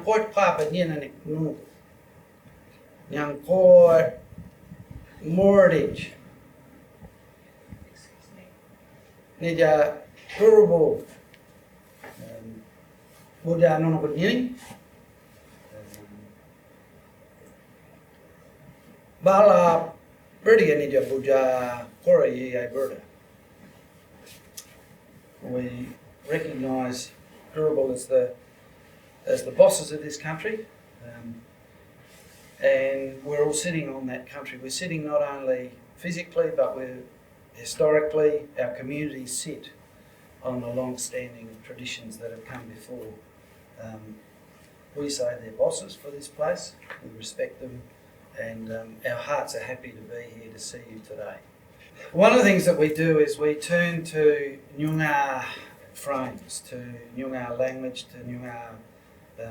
Nyang Port Papa Ninanik Nunu. Nyang Port Mordage. Nija Turbo. Buddha Nunu Nini. Bala Berdia Nija Buddha Kora Ye Berda. We recognise Durable as the bosses of this country, and we're all sitting on that country. We're sitting not only physically, but we're historically, our communities sit on the long-standing traditions that have come before. We say they're bosses for this place. We respect them, and our hearts are happy to be here to see you today. One of the things that we do is we turn to Nyungar frames, to Nyungar language, to Nyungar,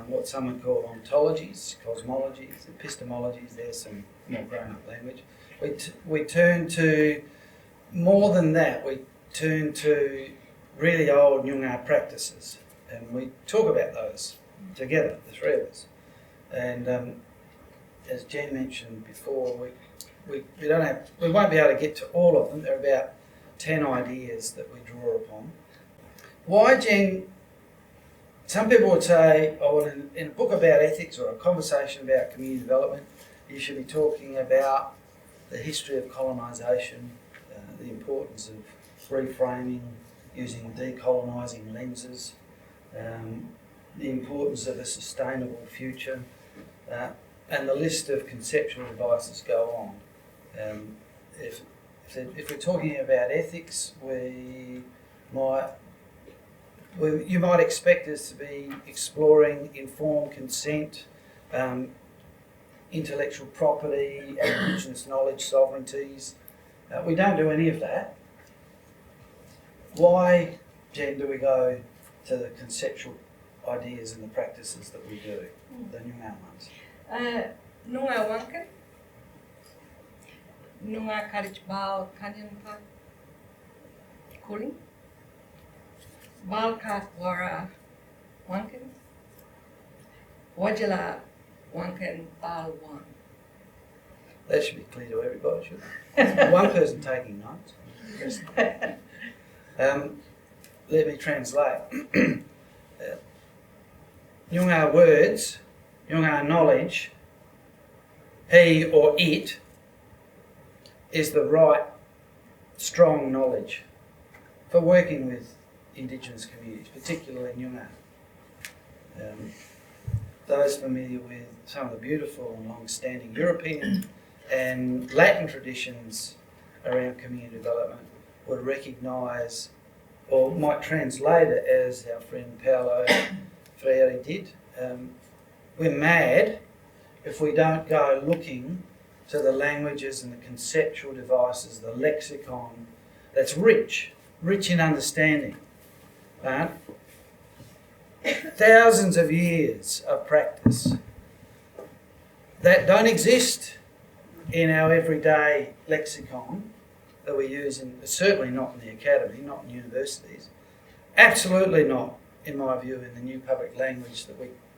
what some would call ontologies, cosmologies, epistemologies. There's some more grown-up language. We turn to more than that. We turn to really old Nyungar practices, and we talk about those together, the three of us. And as Jen mentioned before, we won't be able to get to all of them. There are about 10 ideas that we draw upon. Why, Jen? Some people would say, in a book about ethics or a conversation about community development, you should be talking about the history of colonisation, the importance of reframing, using decolonising lenses, the importance of a sustainable future, and the list of conceptual devices go on. If we're talking about ethics, you might expect us to be exploring informed consent, intellectual property, Indigenous knowledge sovereignties. We don't do any of that. Why, Jen, do we go to the conceptual ideas and the practices that we do, the Nyungar ones? Nunga Wankan, Nunga Karich Bal Kanyanpa Kuli, Balkat Wara Wankan, Wajala Wankan Bal Wan. That should be clear to everybody, shouldn't it? One person taking notes. Let me translate. Nyungar words, Nyungar knowledge, he or it is the right, strong knowledge for working with Indigenous communities, particularly Nyungar. Those familiar with some of the beautiful and long-standing European and Latin traditions around community development would recognise, or might translate it as our friend Paolo Freire did. We're mad if we don't go looking to the languages and the conceptual devices, the lexicon that's rich in understanding. Thousands of years of practice that don't exist in our everyday lexicon that we use, certainly not in the academy, not in universities, absolutely not, in my view, in the new public language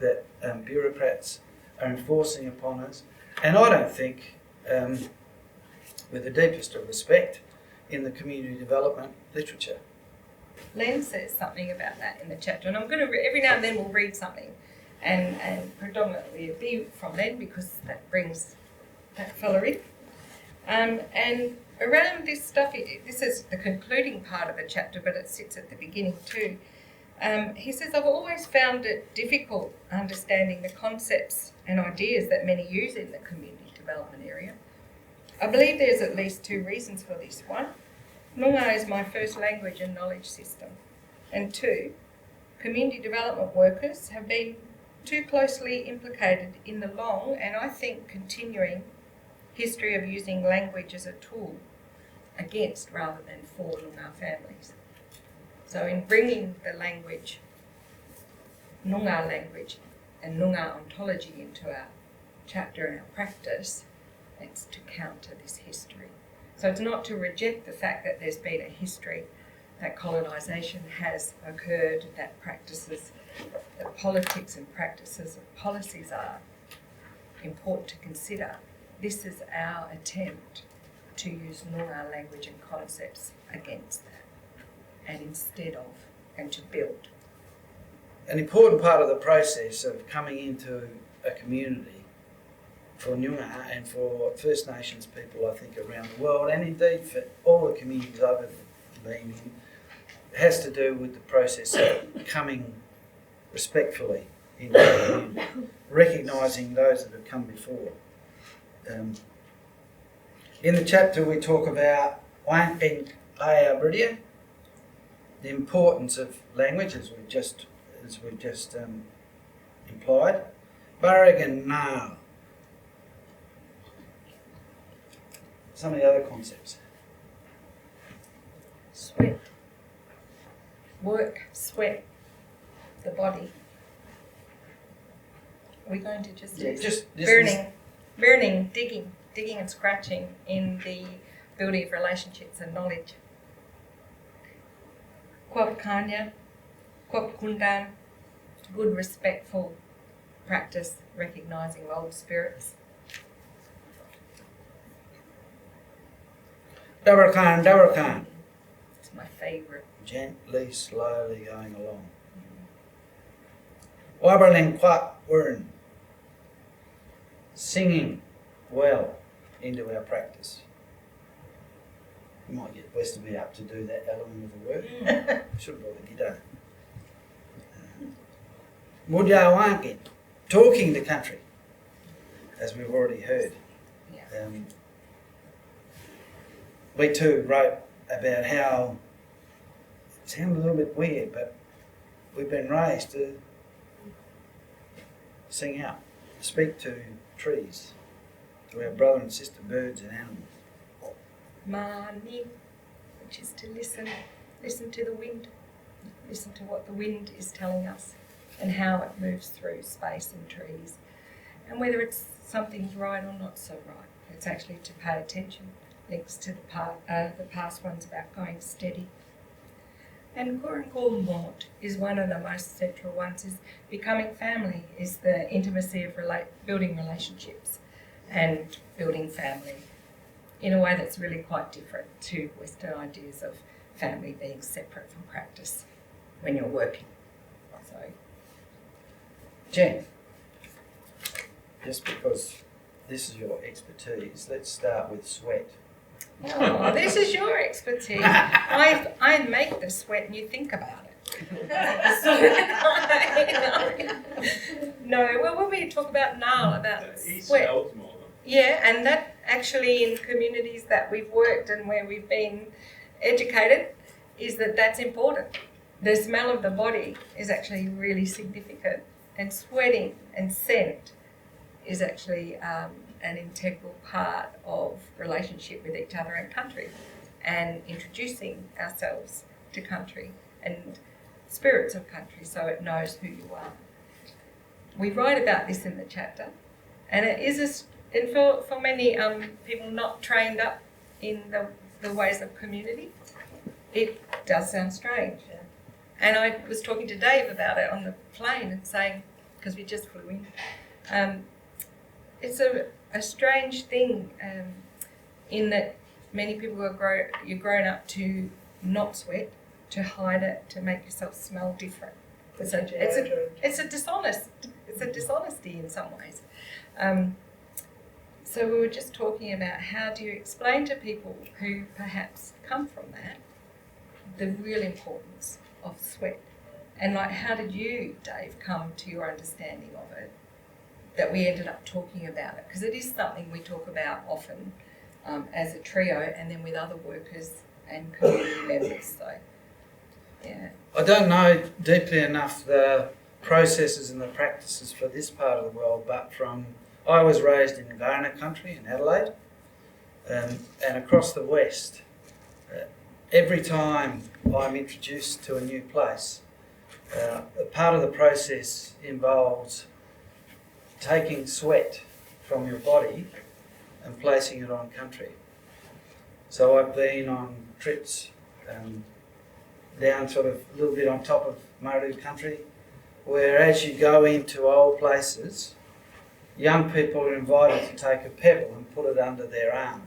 that bureaucrats are enforcing upon us. And I don't think, with the deepest of respect, in the community development literature. Len says something about that in the chapter, and I'm going to every now and then we'll read something, and predominantly it'll be from Len because that brings that fella in. And around this stuff, this is the concluding part of the chapter, but it sits at the beginning too. He says, I've always found it difficult understanding the concepts and ideas that many use in the community development area. I believe there's at least two reasons for this. One, Noongar is my first language and knowledge system. And two, community development workers have been too closely implicated in the long and I think continuing history of using language as a tool against rather than for Noongar families. So in bringing the language, Noongar language and Noongar ontology into our chapter and our practice, it's to counter this history. So it's not to reject the fact that there's been a history, that colonisation has occurred, that practices the politics and practices of policies are important to consider, this is our attempt to use Noongar language and concepts against that, and instead of, and to build. An important part of the process of coming into a community for Noongar and for First Nations people, I think, around the world, and indeed for all the communities I've ever been in, has to do with the process of coming respectfully into the community, recognising those that have come before. In the chapter we talk about the importance of language, as we've just implied. Barragan now. Some of the other concepts. Sweat. Work, sweat, the body. Are we going to just burning, digging and scratching in the building of relationships and knowledge. Kwapkanya, Kwapkundan, good respectful practice, recognising old spirits. Dawarkan. It's my favourite. Gently, slowly going along. Waberling Kwak Wern. Singing well into our practice. You might get Wes to be up to do that element of the work. Should have brought the guitar. Mudyawankin, talking the country, as we've already heard. Yeah. We too wrote about how it sounded a little bit weird, but we've been raised to sing out, speak to trees, to our brother and sister birds and animals. Mani, which is to listen to the wind, listen to what the wind is telling us and how it moves through space and trees, and whether it's something's right or not so right. It's actually to pay attention. Links to the past ones about going steady. And Gorangolmont is one of the most central ones, is becoming family, is the intimacy of building relationships and building family in a way that's really quite different to Western ideas of family being separate from practice when you're working. So, Jen, just because this is your expertise, let's start with sweat. oh, this is your expertise. I make the sweat and you think about it. No, well, when we talk about Nile, about sweat. Yeah, and that actually in communities that we've worked and where we've been educated is that that's important. The smell of the body is actually really significant, and sweating and scent is actually an integral part of relationship with each other and country, and introducing ourselves to country and spirits of country so it knows who you are. We write about this in the chapter, and it is and for many people not trained up in the ways of community, it does sound strange. And I was talking to Dave about it on the plane and saying, because we just flew in, it's a strange thing in that many people you're grown up to not sweat, to hide it, to make yourself smell different. It's a dishonesty in some ways. So we were just talking about how do you explain to people who perhaps come from that the real importance of sweat, and like how did you, Dave, come to your understanding of it, that we ended up talking about it, because it is something we talk about often as a trio and then with other workers and community members. So yeah, I don't know deeply enough the processes and the practices for this part of the world, but I was raised in Kaurna country in Adelaide, and across the west. Every time I'm introduced to a new place, a part of the process involves taking sweat from your body and placing it on country. So I've been on trips down sort of a little bit on top of Maru country, where as you go into old places, young people are invited to take a pebble and put it under their arm.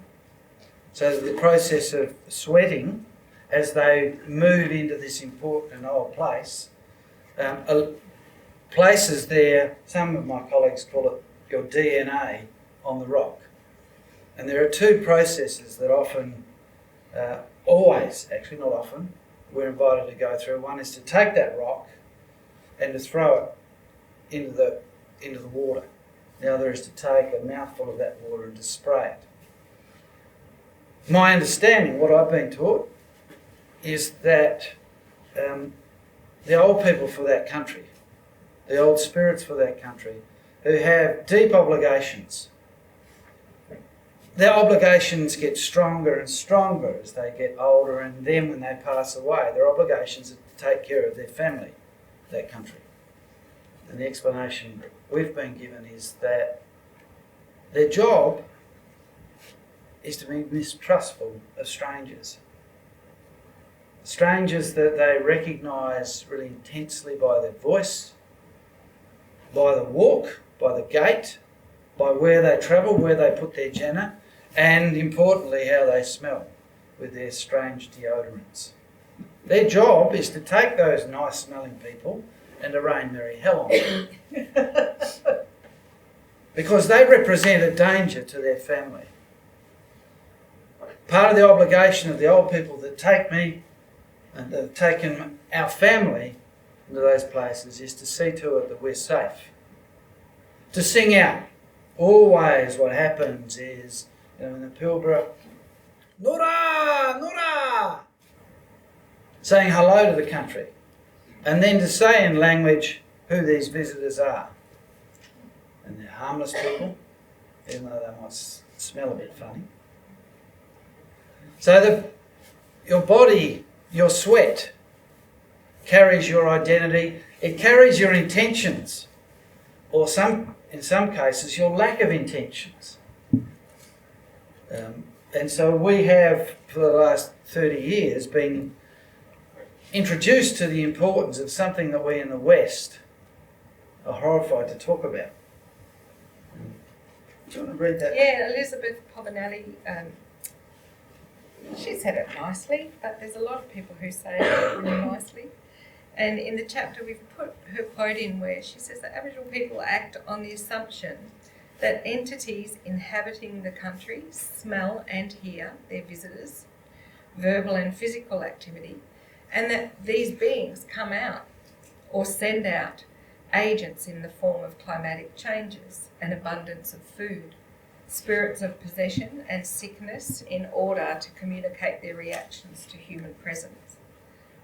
So the process of sweating as they move into this important old place, places there, some of my colleagues call it your DNA on the rock. And there are two processes that often, always, actually not often, we're invited to go through. One is to take that rock and to throw it into the water. The other is to take a mouthful of that water and to spray it. My understanding, what I've been taught, is that the old people for that country, the old spirits for that country, who have deep obligations, their obligations get stronger and stronger as they get older, and then when they pass away, their obligations are to take care of their family, that country. And the explanation we've been given is that their job is to be mistrustful of strangers. Strangers that they recognise really intensely by their voice, by the walk, by the gait, by where they travel, where they put their jenna, and importantly how they smell with their strange deodorants. Their job is to take those nice smelling people and to rain merry hell on them. Because they represent a danger to their family. Part of the obligation of the old people that take me and that have taken our family into those places is to see to it that we're safe. To sing out. Always what happens is, in the Pilbara, Nura, Nura, saying hello to the country. And then to say in language who these visitors are. And they're harmless people, even though they might smell a bit funny. So your body, your sweat, carries your identity. It carries your intentions, or in some cases, your lack of intentions. And so we have, for the last 30 years, been introduced to the importance of something that we in the West are horrified to talk about. Do you want to read that? Yeah, Elizabeth Povinelli, she said it nicely, but there's a lot of people who say it really nicely. And in the chapter we've put her quote in where she says that Aboriginal people act on the assumption that entities inhabiting the country smell and hear their visitors, verbal and physical activity, and that these beings come out or send out agents in the form of climatic changes, an abundance of food, spirits of possession and sickness in order to communicate their reactions to human presence.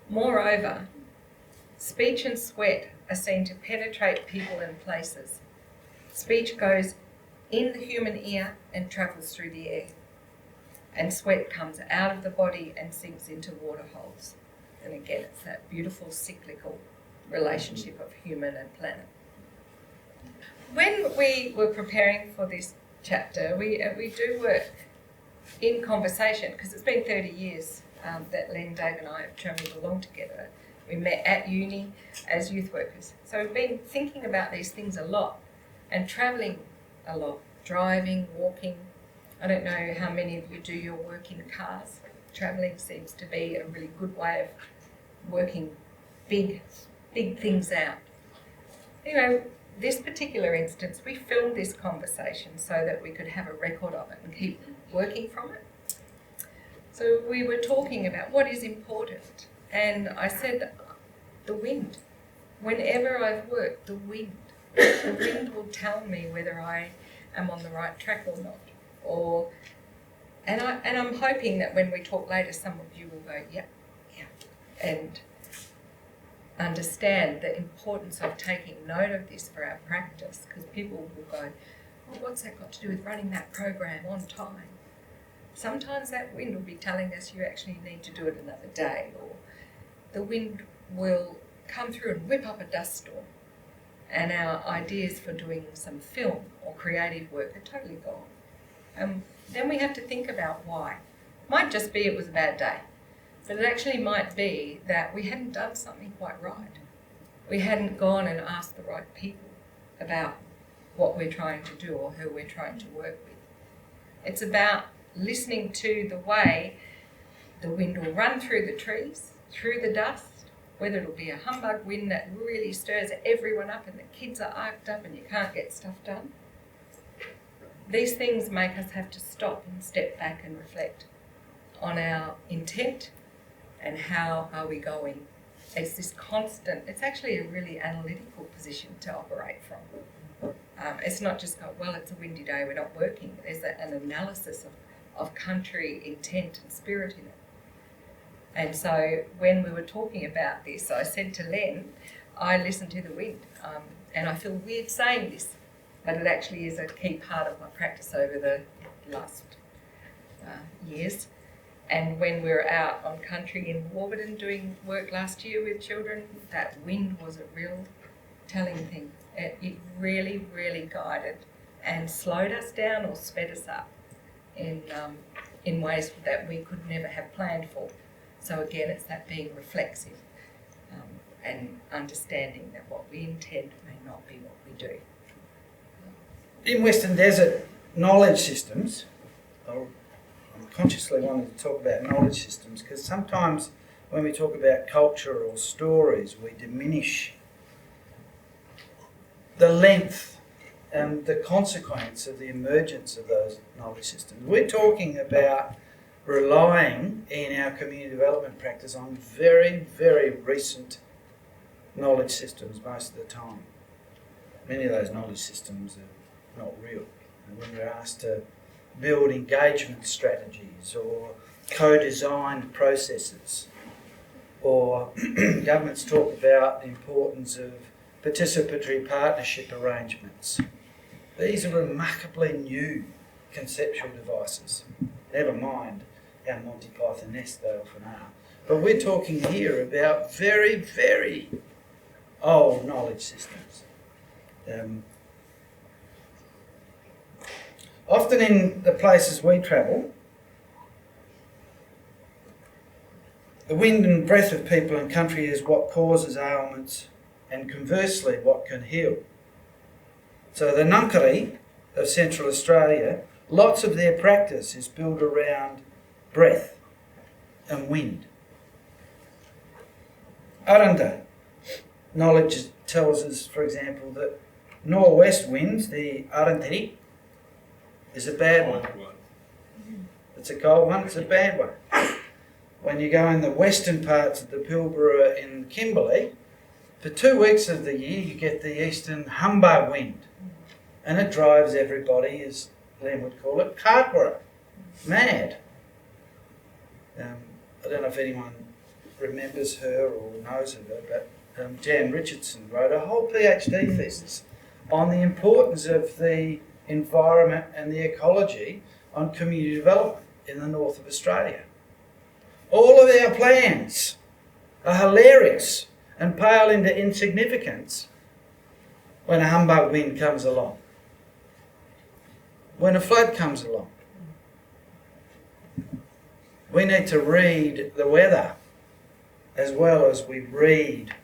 Moreover, speech and sweat are seen to penetrate people and places. Speech goes in the human ear and travels through the air, and sweat comes out of the body and sinks into water holes. And again, it's that beautiful cyclical relationship of human and planet. When we were preparing for this chapter, we do work in conversation, because it's been 30 years that Len, Dave and I have travelled along together. We met at uni as youth workers. So we've been thinking about these things a lot and travelling a lot, driving, walking. I don't know how many of you do your work in cars. Travelling seems to be a really good way of working big things out. You know, this particular instance, we filmed this conversation so that we could have a record of it and keep working from it. So we were talking about what is important, and I said the wind. Whenever I've worked, the wind will tell me whether I am on the right track or not. And I'm hoping that when we talk later, some of you will go, yeah, and understand the importance of taking note of this for our practice, because people will go, well, what's that got to do with running that program on time? Sometimes that wind will be telling us you actually need to do it another day, or the wind will come through and whip up a dust storm, and our ideas for doing some film or creative work are totally gone. Then we have to think about why. Might just be it was a bad day, but it actually might be that we hadn't done something quite right. we hadn't gone and asked the right people about what we're trying to do or who we're trying to work with. It's about listening to the way the wind will run through the trees, through the dust, whether it'll be a humbug wind that really stirs everyone up and the kids are arced up and you can't get stuff done. These things make us have to stop and step back and reflect on our intent and how are we going. It's this constant, it's actually a really analytical position to operate from. It's not just go, well, it's a windy day, we're not working. There's an analysis of country intent and spirit in it. And so when we were talking about this, I said to Len, I listen to the wind, and I feel weird saying this, but it actually is a key part of my practice over the last years. And when we were out on country in Warburton doing work last year with children, that wind was a real telling thing. It really, really guided and slowed us down or sped us up in ways that we could never have planned for. So again, it's that being reflexive and understanding that what we intend may not be what we do. In Western Desert knowledge systems, I'm consciously wanting to talk about knowledge systems because sometimes when we talk about culture or stories, we diminish the length and the consequence of the emergence of those knowledge systems. We're talking about relying in our community development practice on very, very recent knowledge systems most of the time. Many of those knowledge systems are not real. And when we're asked to build engagement strategies or co-design processes, or governments talk about the importance of participatory partnership arrangements. These are remarkably new conceptual devices. Never mind how Monty Python-esque they often are. But we're talking here about very, very old knowledge systems. Often in the places we travel, the wind and breath of people and country is what causes ailments and conversely what can heal. So the Ngangkari of Central Australia, lots of their practice is built around breath and wind. Aranda knowledge tells us, for example, that northwest winds, the Arantiri, is a bad one. It's a cold one, it's a bad one. When you go in the western parts of the Pilbara in Kimberley, for 2 weeks of the year you get the eastern humbug wind. And it drives everybody, as Len would call it, karkara, mad. I don't know if anyone remembers her or knows of her, but Jan Richardson wrote a whole PhD thesis on the importance of the environment and the ecology on community development in the north of Australia. All of our plans are hilarious and pale into insignificance when a humbug wind comes along, when a flood comes along. We need to read the weather as well as we read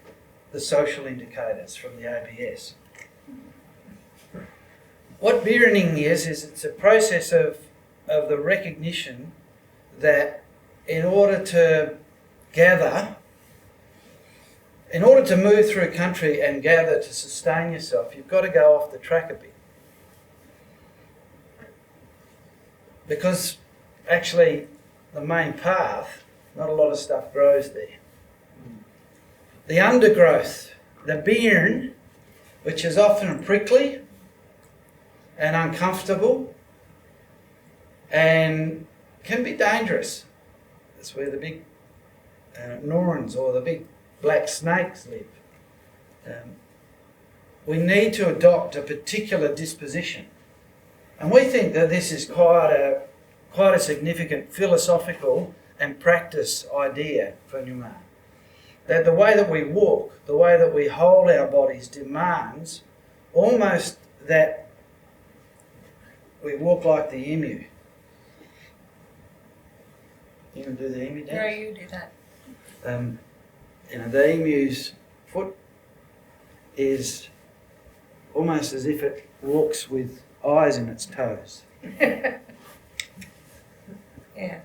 the social indicators from the ABS. What biennial is it's a process of the recognition that in order to move through a country and gather to sustain yourself, you've got to go off the track a bit. Because actually the main path, not a lot of stuff grows there. The undergrowth, the biern, which is often prickly and uncomfortable and can be dangerous. That's where the big norns or the big black snakes live. We need to adopt a particular disposition. And we think that this is quite a significant philosophical and practice idea for Nyuma. That the way that we walk, the way that we hold our bodies demands almost that we walk like the emu. You can do the emu dance? No, you do that. The emu's foot is almost as if it walks with eyes in its toes. Yeah.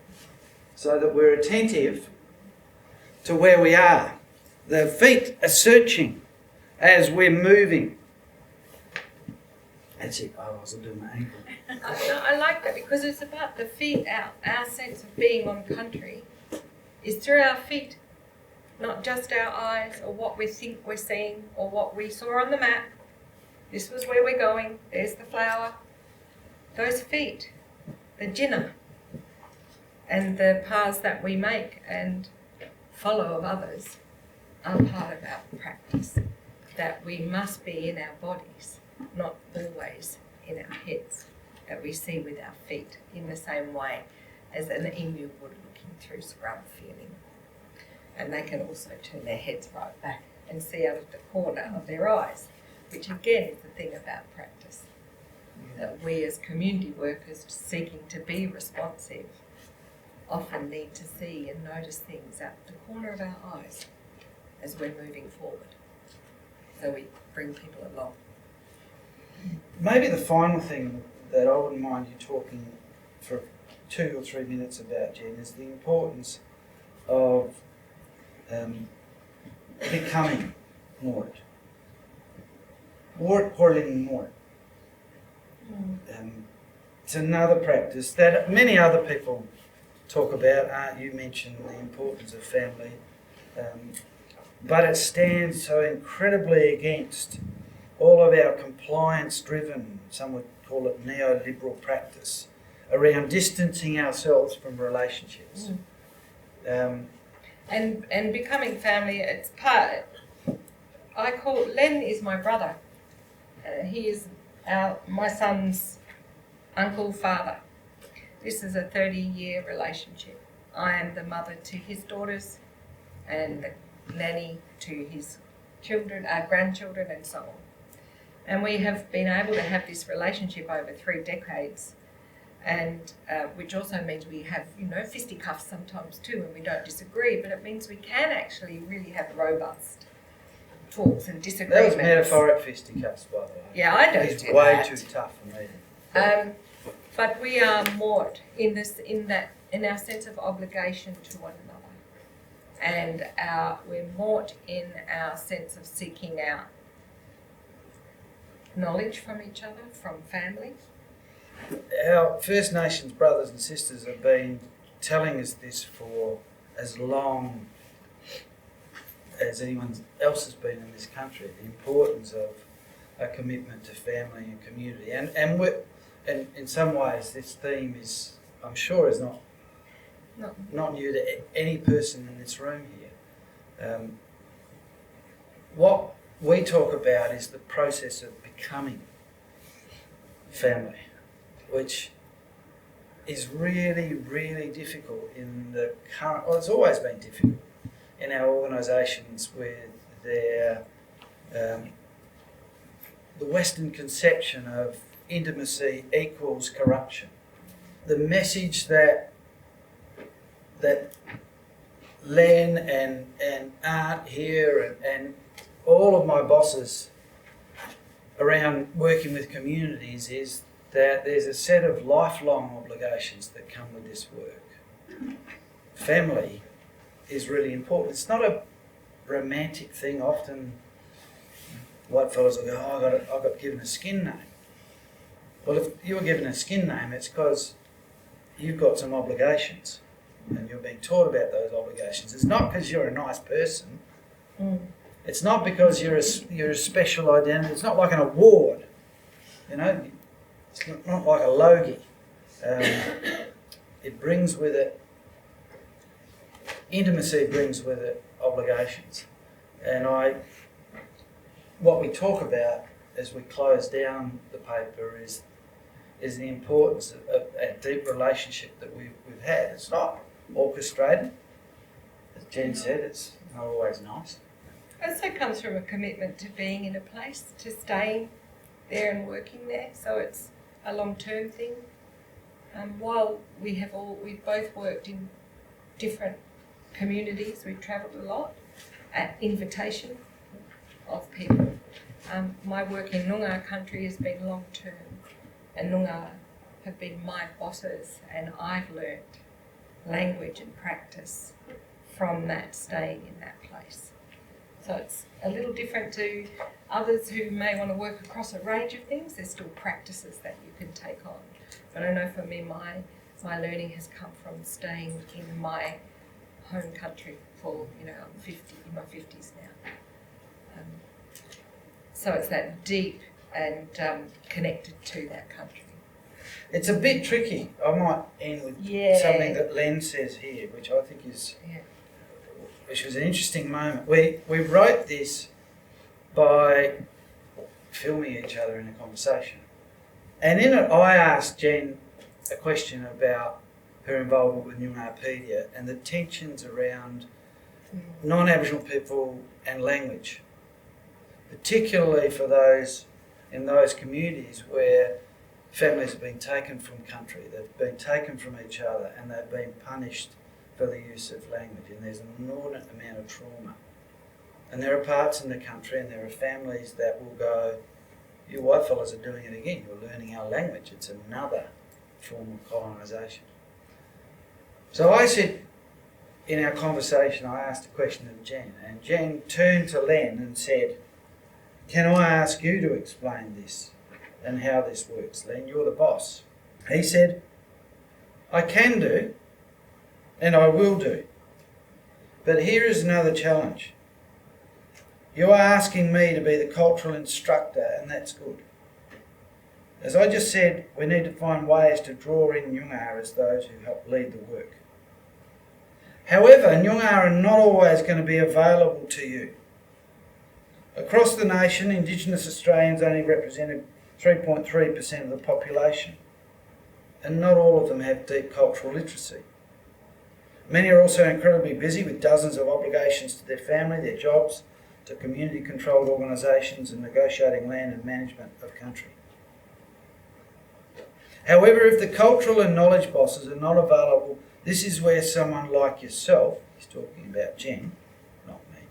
So that we're attentive to where we are. The feet are searching as we're moving. That's it. Oh, I was doing my ankle. I like that because it's about the feet. Our sense of being on country is through our feet, not just our eyes or what we think we're seeing or what we saw on the map. This was where we're going. There's the flower. Those feet, the jinnah, and the paths that we make and follow of others are part of our practice. That we must be in our bodies, not always in our heads, that we see with our feet in the same way as an emu would looking through scrub feeling. And they can also turn their heads right back and see out of the corner of their eyes, which again is the thing about practice. That we as community workers seeking to be responsive often need to see and notice things out the corner of our eyes as we're moving forward. So we bring people along. Maybe the final thing that I wouldn't mind you talking for 2 or 3 minutes about, Jen, is the importance of becoming more. Living more. It's another practice that many other people talk about. You mentioned the importance of family, but it stands so incredibly against all of our compliance-driven, some would call it neoliberal practice, around distancing ourselves from relationships. And becoming family, it's part. Len is my brother. He is my son's uncle, father. This is a 30-year relationship. I am the mother to his daughters and the nanny to his children, grandchildren, and so on. And we have been able to have this relationship over 3 decades, and which also means we have, fisticuffs sometimes too, and we don't disagree, but it means we can actually really have robust talks and disagreements. That was metaphoric fisticuffs, by the way. Yeah, I don't It's do way that. too tough for me. But we are moored in our sense of obligation to one another, and we're moored in our sense of seeking out knowledge from each other, from family. Our First Nations brothers and sisters have been telling us this for as long as anyone else has been in this country, the importance of a commitment to family and community. And in some ways this theme is, I'm sure, is not new to any person in this room here. What we talk about is the process of becoming family, which is really, really difficult in the current, well, it's always been difficult in our organisations with their, the Western conception of intimacy equals corruption. The message that Len and Art here and all of my bosses around working with communities is that there's a set of lifelong obligations that come with this work. Family is really important. It's not a romantic thing. Often white fellas will go, I got given a skin name. Well, if you were given a skin name, it's because you've got some obligations and you're being taught about those obligations. It's not because you're a nice person. It's not because you're a special identity. It's not like an award, It's not like a logie. It brings with it, intimacy brings with it obligations. And what we talk about as we close down the paper is the importance of a deep relationship that we've had. It's not orchestrated. As Jen said, it's not always nice. It also comes from a commitment to being in a place, to staying there and working there. So it's a long-term thing. While we've both worked in different communities, we've travelled a lot at invitation of people. My work in Noongar country has been long term, and Noongar have been my bosses, and I've learnt language and practice from that, staying in that place. So it's a little different to others who may want to work across a range of things. There's still practices that you can take on. But I know for me, my learning has come from staying in my home country for, I'm in my 50s now. So it's that deep and connected to that country. It's a bit tricky. I might end with something that Len says here, which I think is, which was an interesting moment. We wrote this by filming each other in a conversation. And in it, I asked Jen a question about her involvement with Noongarpedia and the tensions around non-Aboriginal people and language, particularly for those in those communities where families have been taken from country, they've been taken from each other, and they've been punished for the use of language. And there's an inordinate amount of trauma. And there are parts in the country and there are families that will go, you white fellas are doing it again, you're learning our language, it's another form of colonisation. So I said, in our conversation, I asked a question of Jen, and Jen turned to Len and said, can I ask you to explain this and how this works? Len, you're the boss. He said, I can do, and I will do. But here is another challenge. You are asking me to be the cultural instructor, and that's good. As I just said, we need to find ways to draw in Noongar as those who help lead the work. However, Noongar are not always going to be available to you. Across the nation, Indigenous Australians only represented 3.3% of the population, and not all of them have deep cultural literacy. Many are also incredibly busy with dozens of obligations to their family, their jobs, to community-controlled organisations and negotiating land and management of country. However, if the cultural and knowledge bosses are not available, this is where someone like yourself, he's talking about Jen, not me,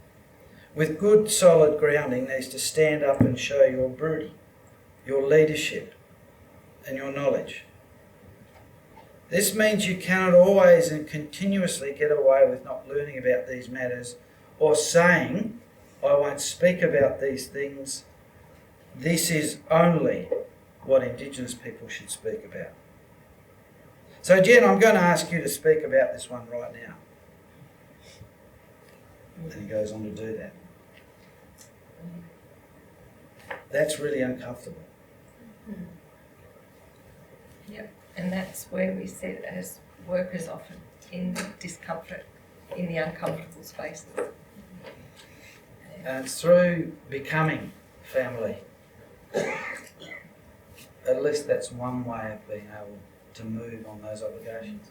with good solid grounding needs to stand up and show your broody, your leadership and your knowledge. This means you cannot always and continuously get away with not learning about these matters or saying, I won't speak about these things. This is only what Indigenous people should speak about. So Jen, I'm going to ask you to speak about this one right now. And he goes on to do that. That's really uncomfortable. Yep, and that's where we sit as workers often, in discomfort, in the uncomfortable spaces. And it's through becoming family. At least that's one way of being able to move on those obligations.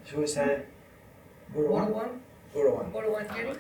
Shall we say Guru one? Guru one, Jenny?